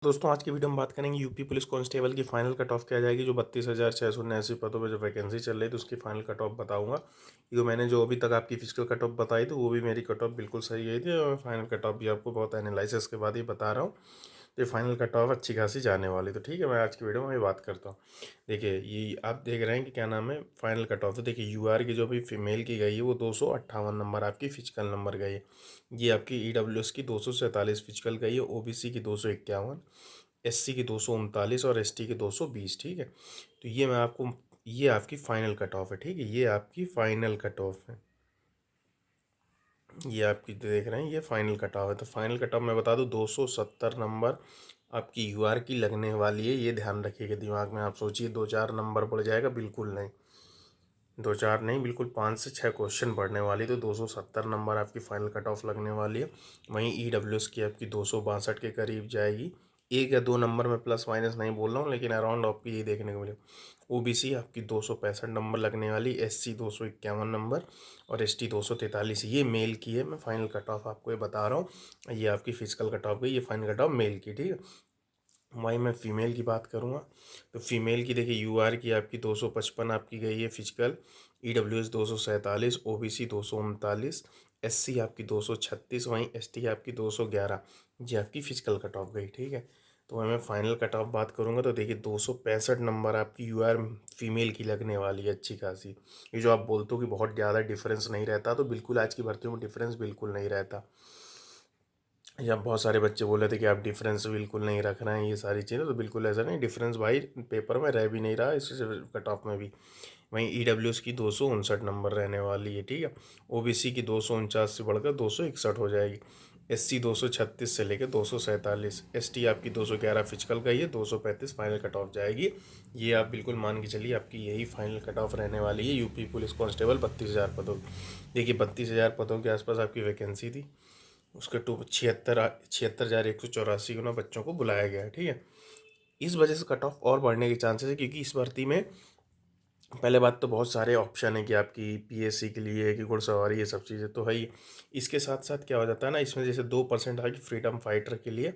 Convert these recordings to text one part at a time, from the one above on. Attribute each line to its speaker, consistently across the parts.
Speaker 1: दोस्तों आज की वीडियो में बात करेंगे यूपी पुलिस कांस्टेबल की फाइनल कट ऑफ क्या जाएगी। जो 32,679 पदों पे जो वैकेंसी चल रही है तो उसकी फाइनल कट ऑफ बताऊंगा। जो मैंने जो अभी तक आपकी फिजिकल कट ऑफ बताई थी वो भी मेरी कट ऑफ बिल्कुल सही गई थी, और मैं फाइनल कट ऑफ भी आपको बहुत एनालिसिस के बाद ही बता रहा हूँ। तो ये फाइनल कट ऑफ अच्छी खासी जाने वाली, तो ठीक है, मैं आज की वीडियो में ये बात करता हूँ। देखिए ये आप देख रहे हैं कि क्या नाम है फाइनल कट ऑफ। तो देखिए यूआर की जो भी फीमेल की गई है वो 258 नंबर आपकी फिजिकल नंबर गई है। ये आपकी ईडब्ल्यूएस की 247 फिजिकल गई है, ओबीसी की 251, एससी की 239 और एसटी की 220। ठीक है, तो ये मैं आपको, ये आपकी फाइनल कट ऑफ है। ठीक है, ये आपकी फाइनल कट ऑफ है, ये आपकी देख रहे हैं ये फाइनल कट ऑफ है। तो फाइनल कट ऑफ मैं बता दूं 270 नंबर आपकी यूआर की लगने वाली है। ये ध्यान रखिएगा दिमाग में, आप सोचिए 2-4 नंबर बढ़ जाएगा, बिल्कुल नहीं, 2-4 नहीं, बिल्कुल 5 से 6 क्वेश्चन पढ़ने वाली। तो 270 नंबर आपकी फाइनल कट ऑफ लगने वाली है। वहीं ईडब्ल्यूएस की आपकी 262 के करीब जाएगी। 1 या 2 नंबर में प्लस माइनस नहीं बोल रहा हूँ, लेकिन अराउंड आपकी यही देखने को मिले। ओबीसी आपकी 265 नंबर लगने वाली, एससी 251 नंबर और एसटी 243। ये मेल की है, मैं फाइनल कट ऑफ आपको ये बता रहा हूँ। ये आपकी फिजिकल कट ऑफ गई, ये फाइनल कट ऑफ मेल की। ठीक है, वहीं मैं फ़ीमेल की बात करूँगा तो फ़ीमेल की देखिए यूआर की आपकी 255 आपकी गई है फिजिकल, ईडब्ल्यूएस 247, ओबीसी 239, एससी आपकी 236, वहीं एसटी आपकी 211। ये आपकी फिजिकल कट ऑफ गई। ठीक है, तो वहीं मैं फाइनल कट ऑफ बात करूँगा तो देखिए 265 नंबर आपकी यूआर फीमेल की लगने वाली है अच्छी खासी। ये जो आप बोलते हो कि बहुत ज़्यादा डिफरेंस नहीं रहता, तो बिल्कुल आज की भर्तियों में डिफरेंस बिल्कुल नहीं रहता। या बहुत सारे बच्चे बोल रहे थे कि आप डिफरेंस बिल्कुल नहीं रख रहे हैं ये सारी चीज़ें, तो बिल्कुल ऐसा नहीं, डिफरेंस भाई पेपर में रह भी नहीं रहा, इस कट ऑफ में भी। वहीं ईडब्ल्यूएस की 259 नंबर रहने वाली है। ठीक है, ओबीसी की 249 से बढ़कर 261 हो जाएगी, एससी 236 से लेकर 247, एसटी आपकी 211 फिजिकल का, ये 235 फाइनल कट ऑफ जाएगी। ये आप बिल्कुल मान के चलिए आपकी यही फाइनल कट ऑफ रहने वाली है यूपी पुलिस कांस्टेबल 32,000 पदों की। देखिए 32,000 पदों के आसपास आपकी वैकेंसी थी, उसके 76,184 गुना बच्चों को बुलाया गया है। ठीक है, इस वजह से कट ऑफ और बढ़ने के चांसेस है, क्योंकि इस भर्ती में पहले बात तो बहुत सारे ऑप्शन है कि आपकी पीएससी के लिए कि घुड़सवारी, ये सब चीज़ें तो है ही। इसके साथ साथ क्या हो जाता है ना, इसमें जैसे 2% है कि फ्रीडम फाइटर के लिए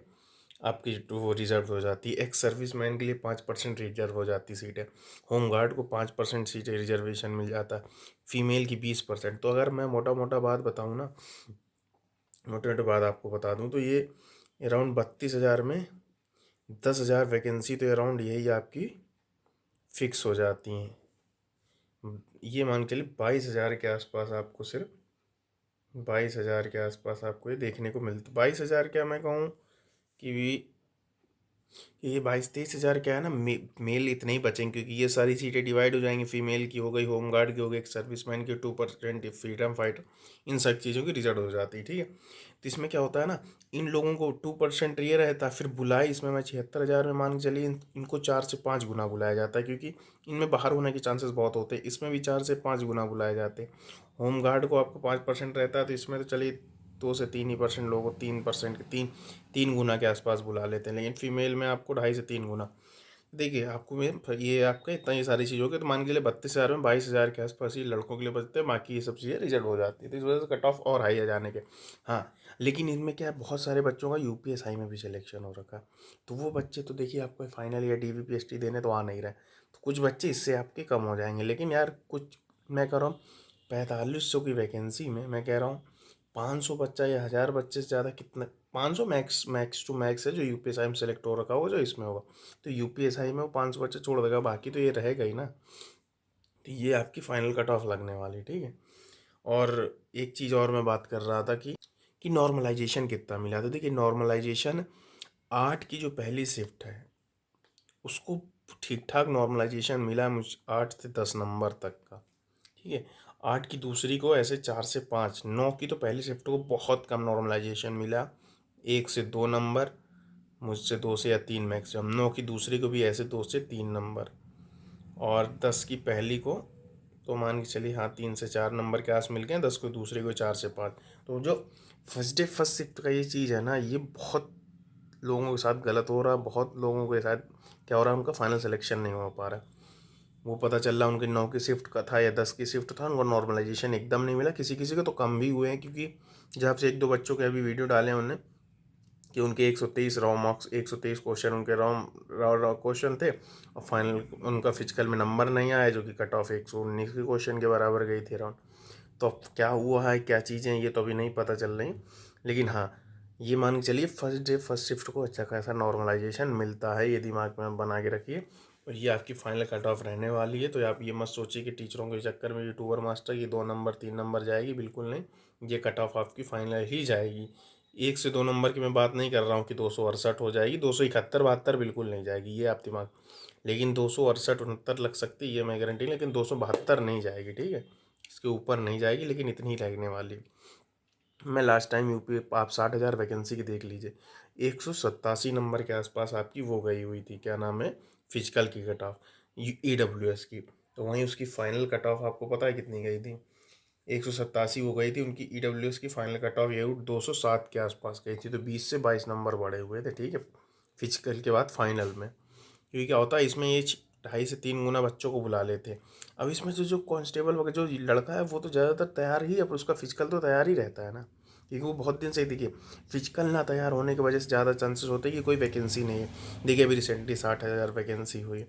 Speaker 1: आपकी वो रिजर्व हो जाती है, एक्स सर्विस मैन के लिए 5% रिजर्व हो जाती सीटें, होम गार्ड को 5% सीटें रिजर्वेशन मिल जाता है, फीमेल की 20%। तो अगर मैं मोटा मोटा बात बताऊँ ना, मोटे मोटे बात आपको बता दूं तो ये अराउंड 32,000 में 10,000 वैकेंसी तो अराउंड यही आपकी फिक्स हो जाती हैं। ये मान के चलिए 22,000 के आसपास आपको, सिर्फ 22,000 के आसपास आपको ये देखने को मिलता। 22,000 क्या मैं कहूँ कि ये 22-23 हज़ार क्या है ना, मेल इतने ही बचेंगे, क्योंकि ये सारी सीटें डिवाइड हो जाएंगी, फीमेल की हो गई, होम गार्ड की हो गई, एक सर्विसमैन की 2%, फ्रीडम फाइटर, इन सब चीज़ों की रिजल्ट हो जाती है। ठीक है, तो इसमें क्या होता है ना, इन लोगों को 2% ये रहता है, फिर बुलाए इसमें मैं 76,000 में मान के चलिए इनको 4 से 5 गुना बुलाया जाता है, क्योंकि इनमें बाहर होने के चांसेस बहुत होते हैं, इसमें भी 4 से 5 गुना बुलाए जाते हैं। होम गार्ड को आपको 5% रहता है, तो इसमें तो चलिए 2 से 3 ही% लोगों को 3% के तीन तीन गुना के आसपास बुला लेते हैं, लेकिन फीमेल में आपको 2.5 से 3 गुना। देखिए आपको मैं ये आपका इतना ये सारी चीज़ हो गई, तो मान के चलिए 32,000 में 22,000 के आसपास ही लड़कों के लिए बचते हैं, बाकी ये सब चीज़ें रिजल्ट हो जाती है, तो इस वजह से कट ऑफ और हाई है जाने के। हाँ, लेकिन इनमें क्या है, बहुत सारे बच्चों का यूपीएसआई में भी सिलेक्शन हो रखा है, तो वो बच्चे तो देखिए आपको फाइनल या डीवीपीएसटी देने तो आ नहीं रहे, तो कुछ बच्चे इससे आपके कम हो जाएंगे। लेकिन यार कुछ, मैं कह रहा हूँ 4500 की वैकेंसी में मैं कह रहा हूँ 500 बच्चा या 1,000 बच्चे से ज़्यादा कितना, 500 मैक्स मैक्स टू मैक्स है जो यूपीएसआई में सेलेक्ट हो रखा होगा जो इसमें होगा। तो यूपीएसआई में वो 500 बच्चे छोड़ देगा, बाकी तो ये रहेगा ही ना। तो ये आपकी फाइनल कट ऑफ लगने वाली। ठीक है, और एक चीज़ और मैं बात कर रहा था कि नॉर्मलाइजेशन कितना मिला। तो देखिए नॉर्मलाइजेशन 8 की जो पहली शिफ्ट है उसको ठीक ठाक नॉर्मलाइजेशन मिला मुझ 8 से 10 नंबर तक का। ठीक है, 8 की दूसरी को ऐसे 4 से 5, 9 की तो पहली शिफ्ट को बहुत कम नॉर्मलाइजेशन मिला, 1 से 2 नंबर, मुझसे 2 से या 3 मैक्सिमम। 9 की दूसरी को भी ऐसे 2 से 3 नंबर, और 10 की पहली को तो मान के चलिए हाँ 3 से 4 नंबर के आस मिल गए, 10 को दूसरे को 4 से 5। तो जो फर्स्ट डे फर्स्ट शिफ्ट का ये चीज़ है ना, ये बहुत लोगों के साथ गलत हो रहा है, बहुत लोगों के साथ क्या हो रहा है, उनका फाइनल सिलेक्शन नहीं हो पा रहा है। वो पता चल रहा है उनकी 9 की शिफ्ट का था या 10 की शिफ्ट था, उनको नॉर्मलाइजेशन एकदम नहीं मिला, किसी किसी के तो कम भी हुए हैं, क्योंकि जब से 1-2 बच्चों के अभी वीडियो डाले हैं उन्होंने कि उनके 123 रॉ मार्क्स, 123 क्वेश्चन उनके रॉ रॉ रॉ क्वेश्चन थे, और फाइनल उनका फिजिकल में नंबर नहीं आया, जो कि कट ऑफ 119 के क्वेश्चन के बराबर गई थी राउंड। तो अब क्या हुआ है, क्या चीज़ें ये तो अभी नहीं पता चल रही, लेकिन हाँ ये मान के चलिए फर्स्ट डे फर्स्ट शिफ्ट को अच्छा खासा नॉर्मलाइजेशन मिलता है, ये दिमाग में बना के रखिए। और ये आपकी फाइनल कट ऑफ रहने वाली है, तो आप ये मत सोचिए कि टीचरों के चक्कर में यूट्यूबर मास्टर ये 2 नंबर 3 नंबर जाएगी, बिल्कुल नहीं। ये कट ऑफ आपकी फाइनल ही जाएगी। 1 से 2 नंबर की मैं बात नहीं कर रहा हूँ कि 268 हो जाएगी, 271 72 बिल्कुल नहीं जाएगी, ये आप दिमाग। लेकिन 268 69 लग सकती है, ये मैं गारंटी, लेकिन 272 नहीं जाएगी, ठीक है। इसके ऊपर नहीं जाएगी, लेकिन इतनी ही लगने वाली। मैं लास्ट टाइम यूपी आप 60,000 वैकेंसी की देख लीजिए, 187 नंबर के आसपास आपकी वो गई हुई थी, क्या नाम है, फिजिकल की कट ऑफ, EWS की। तो वहीं उसकी फाइनल कट ऑफ आपको पता है कितनी गई थी, 187 वो गई थी उनकी। EWS की फाइनल कट ऑफ ये 207 के आसपास गई थी, तो 20 से 22 नंबर बढ़े हुए थे, ठीक है, फिजिकल के बाद फाइनल में। क्योंकि क्या होता है इसमें, ये 2.5 से 3 गुना बच्चों को बुला लेते हैं। अब इसमें जो जो कांस्टेबल वगैरह जो लड़का है वो तो ज़्यादातर तैयार ही है, पर उसका फिजिकल तो तैयार ही रहता है ना, क्योंकि वो बहुत दिन से ही, देखिए फिजिकल ना तैयार होने की वजह से ज़्यादा चांसेस होते हैं कि कोई वैकेंसी नहीं है। देखिए अभी रिसेंटली 60,000 वैकेंसी हुई,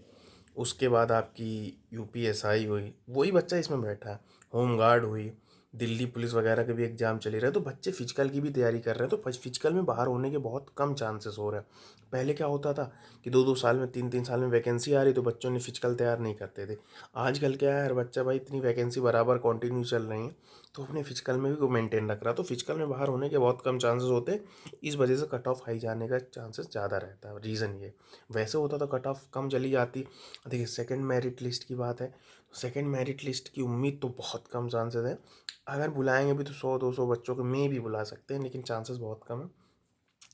Speaker 1: उसके बाद आपकी UPSI हुई, वही बच्चा इसमें बैठा है। होम गार्ड हुई, दिल्ली पुलिस वगैरह के भी एग्ज़ाम चले रहे हैं, तो बच्चे फिजिकल की भी तैयारी कर रहे हैं, तो फिजिकल में बाहर होने के बहुत कम चांसेस हो रहे हैं। पहले क्या होता था कि 2-2 साल में 3-3 साल में वैकेंसी आ रही, तो बच्चों ने फिजिकल तैयार नहीं करते थे। आजकल क्या है, हर बच्चा भाई इतनी वैकेंसी बराबर कंटिन्यू चल रही है, तो अपने फिजिकल में भी वो मेंटेन रख रहा है, तो फिजिकल में बाहर होने के बहुत कम चांसेस होते हैं। इस वजह से कट ऑफ हाई जाने का चांसेस ज़्यादा रहता है, रीज़न ये। वैसे होता तो कट ऑफ कम चली जाती। देखिए सेकंड मेरिट लिस्ट की बात है, सेकंड मेरिट लिस्ट की उम्मीद तो बहुत कम चांसेस है। अगर बुलाएंगे भी तो 100-200 बच्चों को में भी बुला सकते हैं, लेकिन चांसेस बहुत कम है।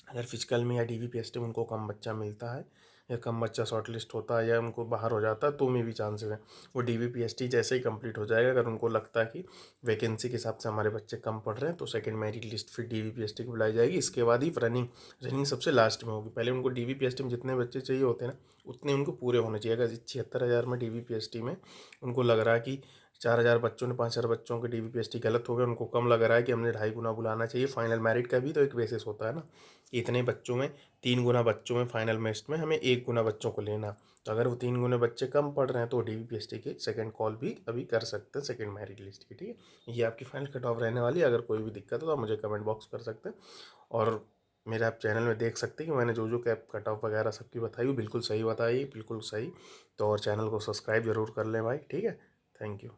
Speaker 1: अगर फिजिकल में या DVPST में उनको कम बच्चा मिलता है, या कम बच्चा शॉर्ट लिस्ट होता है, या उनको बाहर हो जाता है, तो में भी चांसेस हैं। वो DVPST जैसे ही कंप्लीट हो जाएगा, अगर उनको लगता है कि वैकेंसी के हिसाब से हमारे बच्चे कम पढ़ रहे हैं, तो सेकंड मेरिट लिस्ट फिर DVPST की बुलाई जाएगी। इसके बाद ही रनिंग, रनिंग सबसे लास्ट में होगी। पहले उनको DVPST में जितने बच्चे चाहिए होते हैं ना, उतने उनको पूरे होने चाहिए। अगर 76,000 में DVPST में उनको लग रहा है कि 4,000 बच्चों ने 5,000 बच्चों के DVPST गलत हो गया, उनको कम लग रहा है कि हमने 2.5 गुना बुलाना चाहिए। फाइनल मेरिट का भी तो एक बेसिस होता है ना, इतने बच्चों में 3 गुना बच्चों में फाइनल मेस्ट में हमें 1 गुना बच्चों को लेना। तो अगर वो 3 गुने बच्चे कम पढ़ रहे हैं, तो DVPST की सेकंड कॉल भी अभी कर सकते हैं, सेकंड मेरिट लिस्ट की, ठीक है। ये आपकी फाइनल कट ऑफ रहने वाली है। अगर कोई भी दिक्कत हो तो आप मुझे कमेंट बॉक्स कर सकते हैं, और मेरे आप चैनल में देख सकते हैं कि मैंने जो जो कैप कट ऑफ वगैरह सबकी बताई वो बिल्कुल सही बताई, बिल्कुल सही। तो और चैनल को सब्सक्राइब जरूर कर लें भाई, ठीक है। Thank you.